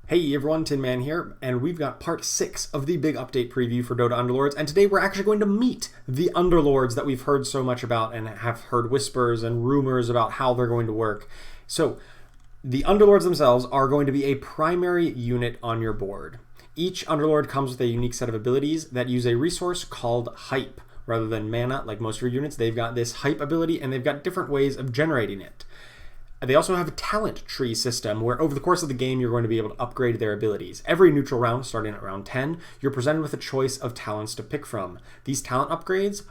Hey everyone, Tin Man here, and we've got part 6 of the big update preview for Dota Underlords, and today we're actually going to meet the Underlords that we've heard so much about and have heard whispers and rumors about how they're going to work. So, the Underlords themselves are going to be a primary unit on your board. Each Underlord comes with a unique set of abilities that use a resource called Hype. Rather than mana, like most of your units, they've got this Hype ability, and they've got different ways of generating it. They also have a talent tree system where over the course of the game you're going to be able to upgrade their abilities. Every neutral round, starting at round 10, you're presented with a choice of talents to pick from. These talent upgrades,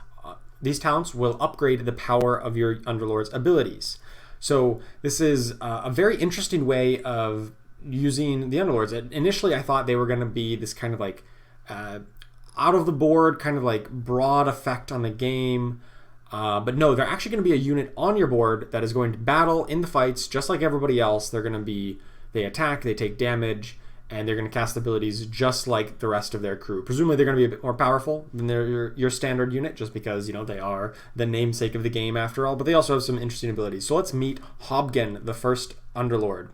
these talents will upgrade the power of your Underlord's abilities. So this is a very interesting way of using the Underlords. Initially I thought they were going to be this kind of like out of the board, kind of like broad effect on the game. But no, they're actually going to be a unit on your board that is going to battle in the fights just like everybody else. They're going to be, they attack, they take damage, and they're going to cast abilities just like the rest of their crew. Presumably they're going to be a bit more powerful than your standard unit just because, you know, they are the namesake of the game after all, but they also have some interesting abilities. So let's meet HOBGEN, the first Underlord.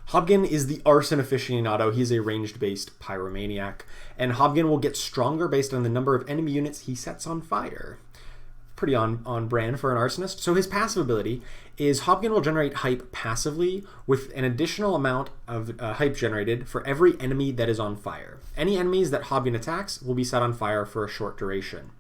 HOBGEN is the arson aficionado. He's a ranged-based pyromaniac, and HOBGEN will get stronger based on the number of enemy units he sets on fire. Pretty on brand for an arsonist. So his passive ability is HOBGEN will generate hype passively with an additional amount of hype generated for every enemy that is on fire. Any enemies that HOBGEN attacks will be set on fire for a short duration.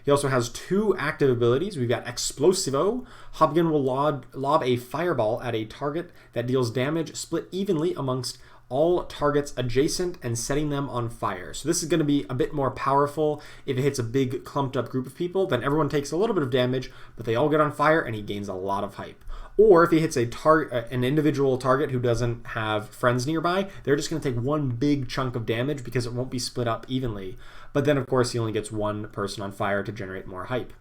He also has 2 active abilities. We've got Explosivo. HOBGEN will lob a fireball at a target that deals damage split evenly amongst all targets adjacent and setting them on fire. So this is going to be a bit more powerful. If it hits a big clumped up group of people, then everyone takes a little bit of damage, but they all get on fire and he gains a lot of hype. Or if he hits an individual target who doesn't have friends nearby, they're just going to take one big chunk of damage because it won't be split up evenly. But then of course he only gets one person on fire to generate more hype.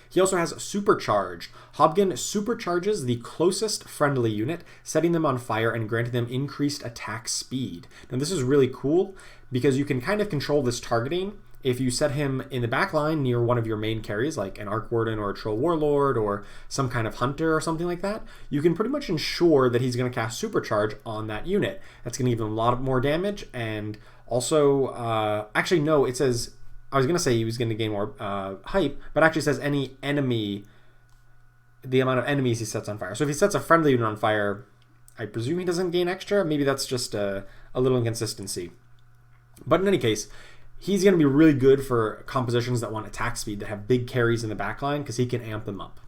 He also has Supercharged. HOBGEN supercharges the closest friendly unit, setting them on fire and granting them increased attack speed. Now this is really cool because you can kind of control this targeting. If you set him in the back line near one of your main carries, like an Arc Warden or a Troll Warlord or some kind of Hunter or something like that, you can pretty much ensure that he's going to cast Supercharge on that unit. That's going to give him a lot more damage, and also, actually no, it says, I was going to say he was going to gain more hype, but actually says any enemy, the amount of enemies he sets on fire. So if he sets a friendly unit on fire, I presume he doesn't gain extra. Maybe that's just a little inconsistency. But in any case, he's going to be really good for compositions that want attack speed, that have big carries in the backline, because he can amp them up.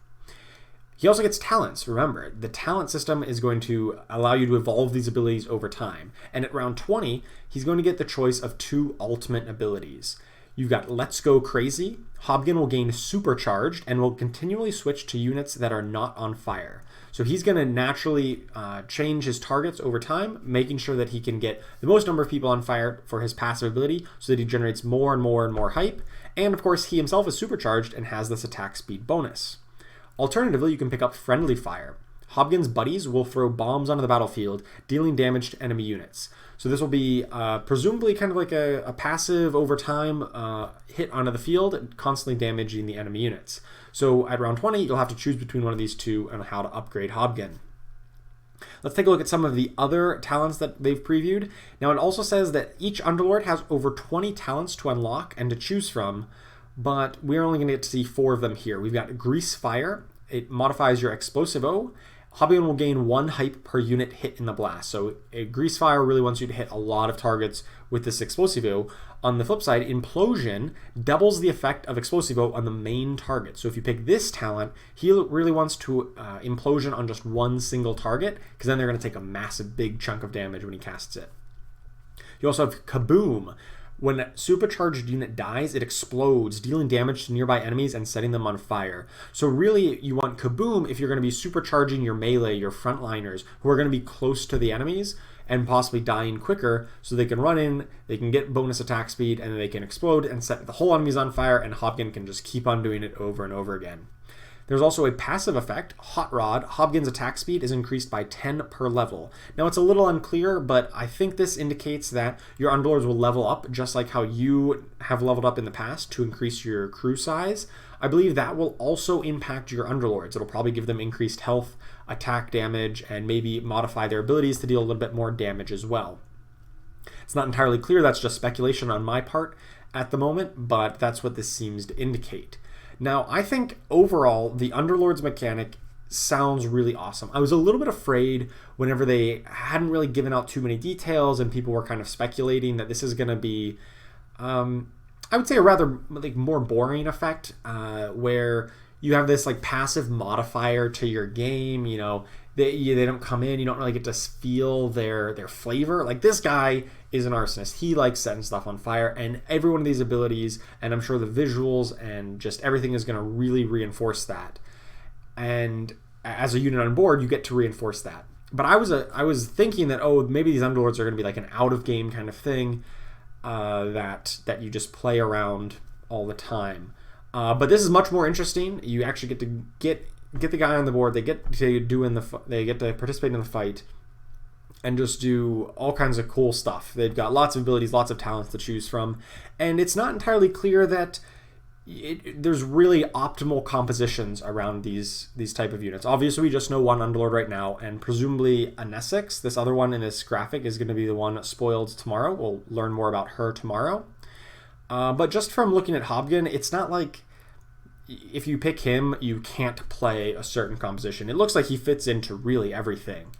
He also gets talents. Remember, the talent system is going to allow you to evolve these abilities over time. And at round 20, he's going to get the choice of 2 ultimate abilities. You've got Let's Go Crazy. HOBGEN will gain Supercharged and will continually switch to units that are not on fire. So he's going to naturally change his targets over time, making sure that he can get the most number of people on fire for his passive ability so that he generates more and more and more hype. And of course, he himself is supercharged and has this attack speed bonus. Alternatively, you can pick up Friendly Fire. HOBGEN's buddies will throw bombs onto the battlefield, dealing damage to enemy units. So this will be presumably kind of like a passive over time hit onto the field, constantly damaging the enemy units. So at round 20, you'll have to choose between one of these 2 and how to upgrade HOBGEN. Let's take a look at some of the other talents that they've previewed. Now it also says that each Underlord has over 20 talents to unlock and to choose from, but we're only going to get to see 4 of them here. We've got Grease Fire. It modifies your Explosivo. HOBGEN will gain 1 hype per unit hit in the blast. So a Grease Fire really wants you to hit a lot of targets with this Explosivo. On the flip side, Implosion doubles the effect of Explosivo on the main target. So if you pick this talent, he really wants to Implosion on just one single target, because then they're going to take a massive big chunk of damage when he casts it. You also have Kaboom. When a supercharged unit dies, it explodes, dealing damage to nearby enemies and setting them on fire. So really, you want Kaboom if you're going to be supercharging your melee, your frontliners, who are going to be close to the enemies and possibly dying quicker, so they can run in, they can get bonus attack speed, and then they can explode and set the whole enemies on fire, and HOBGEN can just keep on doing it over and over again. There's also a passive effect, Hot Rod. HOBGEN's attack speed is increased by 10 per level. Now it's a little unclear, but I think this indicates that your Underlords will level up just like how you have leveled up in the past to increase your crew size. I believe that will also impact your Underlords. It'll probably give them increased health, attack damage and maybe modify their abilities to deal a little bit more damage as well. It's not entirely clear, that's just speculation on my part at the moment, but that's what this seems to indicate. Now, I think overall, the Underlords mechanic sounds really awesome. I was a little bit afraid whenever they hadn't really given out too many details and people were kind of speculating that this is going to be, I would say, a rather like more boring effect, where you have this like passive modifier to your game. You know, they don't come in, you don't really get to feel their flavor. Like, this guy is an arsonist. He likes setting stuff on fire, and every one of these abilities, and I'm sure the visuals and just everything is going to really reinforce that. And as a unit on board, you get to reinforce that. But I was thinking that, oh, maybe these Underlords are going to be like an out of game kind of thing, that you just play around all the time. But this is much more interesting. You actually get to get the guy on the board. They get to participate in the fight and just do all kinds of cool stuff. They've got lots of abilities, lots of talents to choose from, and it's not entirely clear that there's really optimal compositions around these type of units. Obviously, we just know one Underlord right now, and presumably an Essex, this other one in this graphic, is going to be the one spoiled tomorrow. We'll learn more about her tomorrow. But just from looking at HOBGEN, it's not like if you pick him, you can't play a certain composition. It looks like he fits into really everything.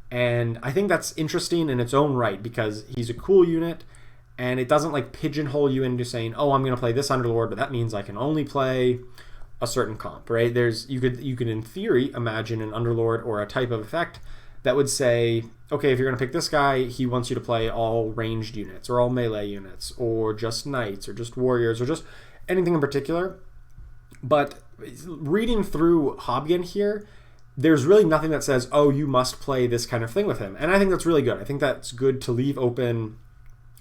And I think that's interesting in its own right, because he's a cool unit, and it doesn't like pigeonhole you into saying, oh, I'm going to play this Underlord, but that means I can only play a certain comp, right? You could in theory imagine an Underlord or a type of effect that would say, okay, if you're going to pick this guy, he wants you to play all ranged units or all melee units or just knights or just warriors or just anything in particular. But reading through HOBGEN here, there's really nothing that says, oh, you must play this kind of thing with him. And I think that's really good. I think that's good to leave open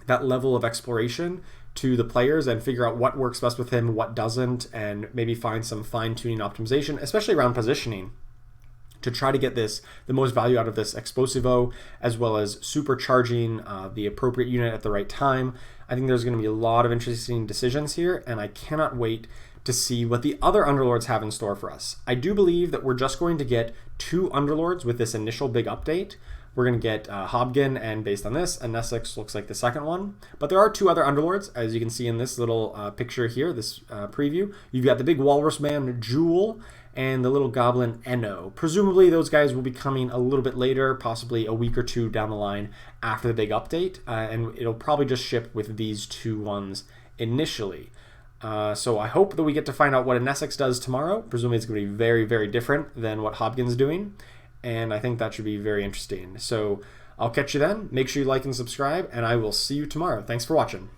that level of exploration to the players and figure out what works best with him, what doesn't, and maybe find some fine-tuning optimization, especially around positioning, to try to get the most value out of this Explosivo, as well as supercharging the appropriate unit at the right time. I think there's going to be a lot of interesting decisions here, and I cannot wait to see what the other Underlords have in store for us. I do believe that we're just going to get 2 Underlords with this initial big update. We're going to get HOBGEN, and based on this, an Essex looks like the second one. But there are 2 other Underlords, as you can see in this little picture here, this preview. You've got the big Walrus Man, Jewel, and the little Goblin, Enno. Presumably, those guys will be coming a little bit later, possibly a week or 2 down the line after the big update, and it'll probably just ship with these 2 ones initially. So I hope that we get to find out what an Essex does tomorrow. Presumably it's going to be very, very different than what HOBGEN's doing, and I think that should be very interesting. So I'll catch you then. Make sure you like and subscribe, and I will see you tomorrow. Thanks for watching.